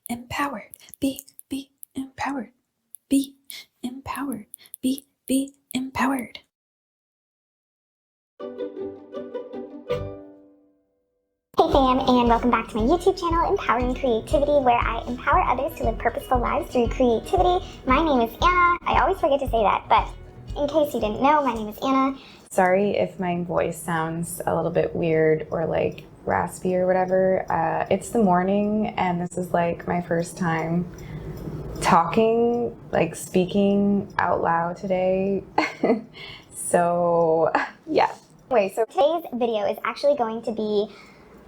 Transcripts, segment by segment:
empowered, be empowered, be empowered, be empowered. Hey fam, and welcome back to my YouTube channel, Empowering Creativity, where I empower others to live purposeful lives through creativity. My name is Anna. I always forget to say that, but in case you didn't know, my name is Anna. Sorry if my voice sounds a little bit weird or like raspy or whatever. It's the morning and this is like my first time talking, like speaking out loud today. So yeah. Anyway, so today's video is actually going to be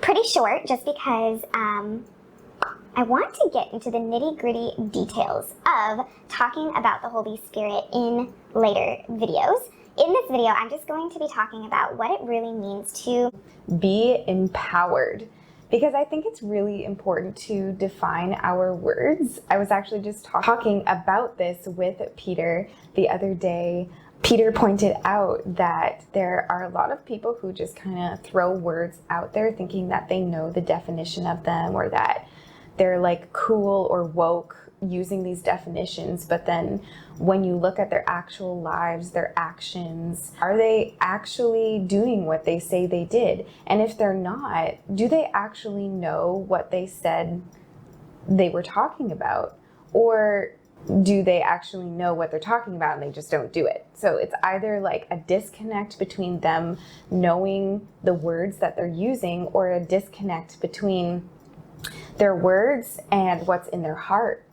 pretty short just because I want to get into the nitty-gritty details of talking about the Holy Spirit in later videos. In this video, I'm just going to be talking about what it really means to be empowered, because I think it's really important to define our words. I was actually just talking about this with Peter the other day. Peter pointed out that there are a lot of people who just kind of throw words out there thinking that they know the definition of them or that they're like cool or woke using these definitions, but then when you look at their actual lives, their actions, are they actually doing what they say they did? And if they're not, do they actually know what they said they were talking about? Or do they actually know what they're talking about and they just don't do it? So it's either like a disconnect between them knowing the words that they're using or a disconnect between their words and what's in their heart.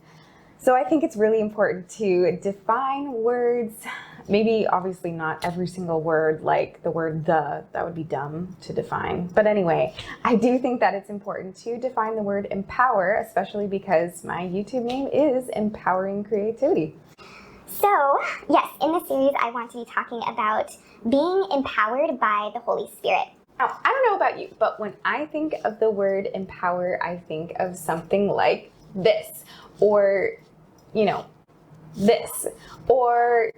So I think it's really important to define words, maybe obviously not every single word, like the word that would be dumb to define. But anyway, I do think that it's important to define the word empower, especially because my YouTube name is Empowering Creativity. So, yes, in this series I want to be talking about being empowered by the Holy Spirit. Now, I don't know about you, but when I think of the word empower, I think of something like this, or, you know, this, or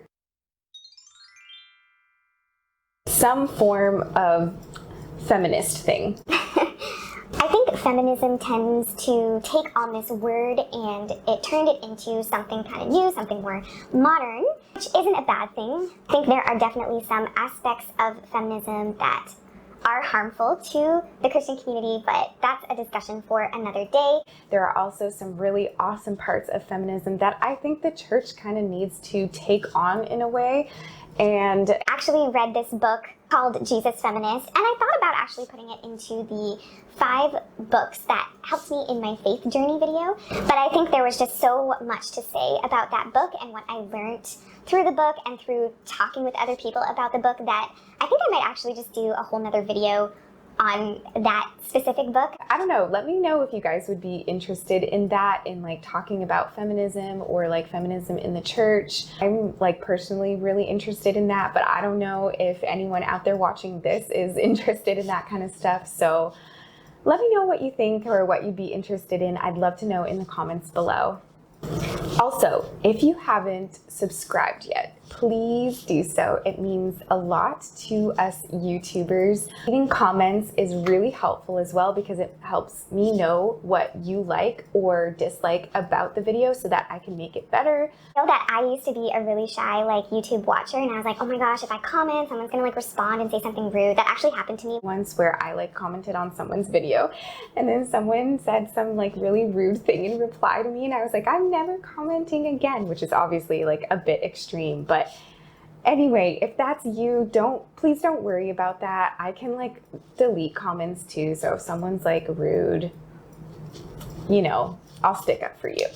some form of feminist thing. I think feminism tends to take on this word and it turned it into something kind of new, something more modern, which isn't a bad thing. I think there are definitely some aspects of feminism that are harmful to the Christian community, but that's a discussion for another day. There are also some really awesome parts of feminism that I think the church kind of needs to take on in a way. And I actually read this book called Jesus Feminist, and I thought about actually putting it into the 5 books that helped me in my faith journey video, but I think there was just so much to say about that book and what I learned through the book and through talking with other people about the book that I think I might actually just do a whole nother video on that specific book. I don't know, let me know if you guys would be interested in that, in like talking about feminism or like feminism in the church. I'm like personally really interested in that, but I don't know if anyone out there watching this is interested in that kind of stuff. So let me know what you think or what you'd be interested in. I'd love to know in the comments below. Also, if you haven't subscribed yet, please do so. It means a lot to us YouTubers. Leaving comments is really helpful as well because it helps me know what you like or dislike about the video so that I can make it better. I know that I used to be a really shy YouTube watcher, and I was like, oh my gosh, if I comment, someone's gonna respond and say something rude. That actually happened to me once where I commented on someone's video and then someone said some really rude thing in reply to me, and I was like, I'm never commenting again, which is obviously a bit extreme. But anyway, if that's you, please don't worry about that. I can delete comments too. So if someone's rude, I'll stick up for you.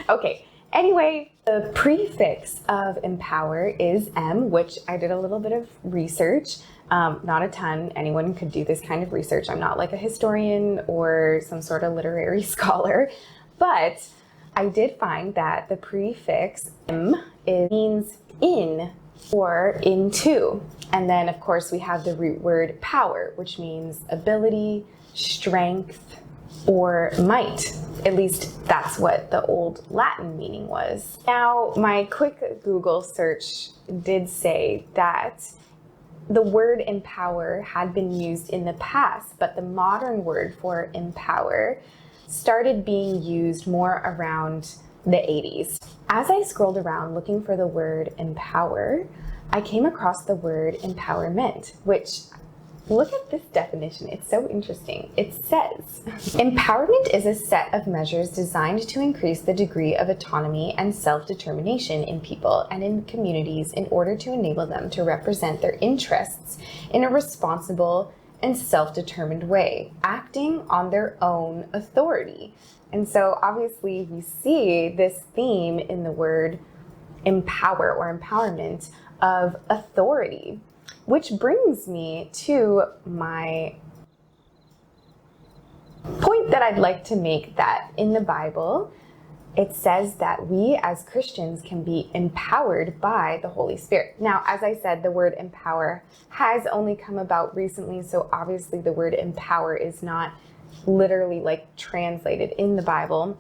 Okay. Anyway, the prefix of empower is M, which I did a little bit of research. Not a ton. Anyone could do this kind of research. I'm not a historian or some sort of literary scholar, but I did find that the prefix M means in or into. And then of course we have the root word power, which means ability, strength, or might. At least that's what the old Latin meaning was. Now, my quick Google search did say that the word empower had been used in the past, but the modern word for empower started being used more around the 80s. As I scrolled around looking for the word empower, I came across the word empowerment, which, look at this definition, it's so interesting. It says, empowerment is a set of measures designed to increase the degree of autonomy and self-determination in people and in communities in order to enable them to represent their interests in a responsible and self-determined way, acting on their own authority. And so obviously we see this theme in the word empower or empowerment of authority, which brings me to my point that I'd like to make, that in the Bible, it says that we as Christians can be empowered by the Holy Spirit. Now, as I said, the word empower has only come about recently, so obviously the word empower is not literally like translated in the Bible.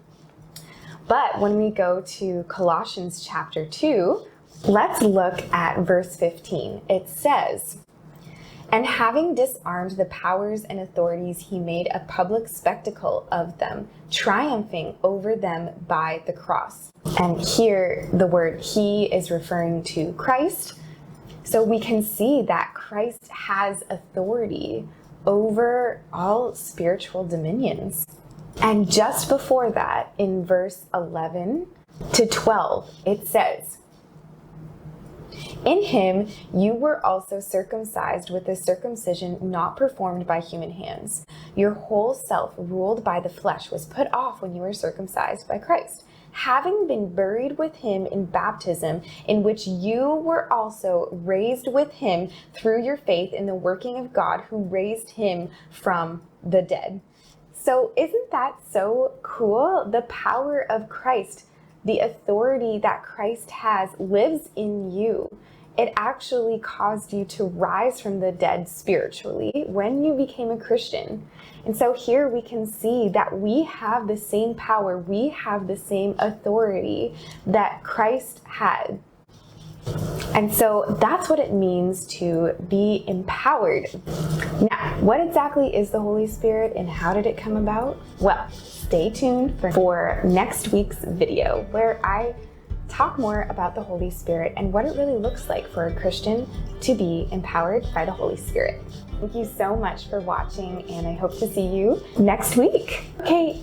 But when we go to Colossians chapter 2, let's look at verse 15. It says, and having disarmed the powers and authorities, he made a public spectacle of them, triumphing over them by the cross. And here the word he is referring to Christ. So we can see that Christ has authority over all spiritual dominions. And just before that, in verse 11 to 12, it says, in him you were also circumcised with a circumcision not performed by human hands. Your whole self, ruled by the flesh, was put off when you were circumcised by Christ, having been buried with him in baptism, in which you were also raised with him through your faith in the working of God who raised him from the dead. So isn't that so cool? The power of Christ, the authority that Christ has, lives in you. It actually caused you to rise from the dead spiritually when you became a Christian. And so here we can see that we have the same power, we have the same authority that Christ had. And so that's what it means to be empowered. Now, what exactly is the Holy Spirit and how did it come about? Well, stay tuned for next week's video where I talk more about the Holy Spirit and what it really looks like for a Christian to be empowered by the Holy Spirit. Thank you so much for watching, and I hope to see you next week. Okay,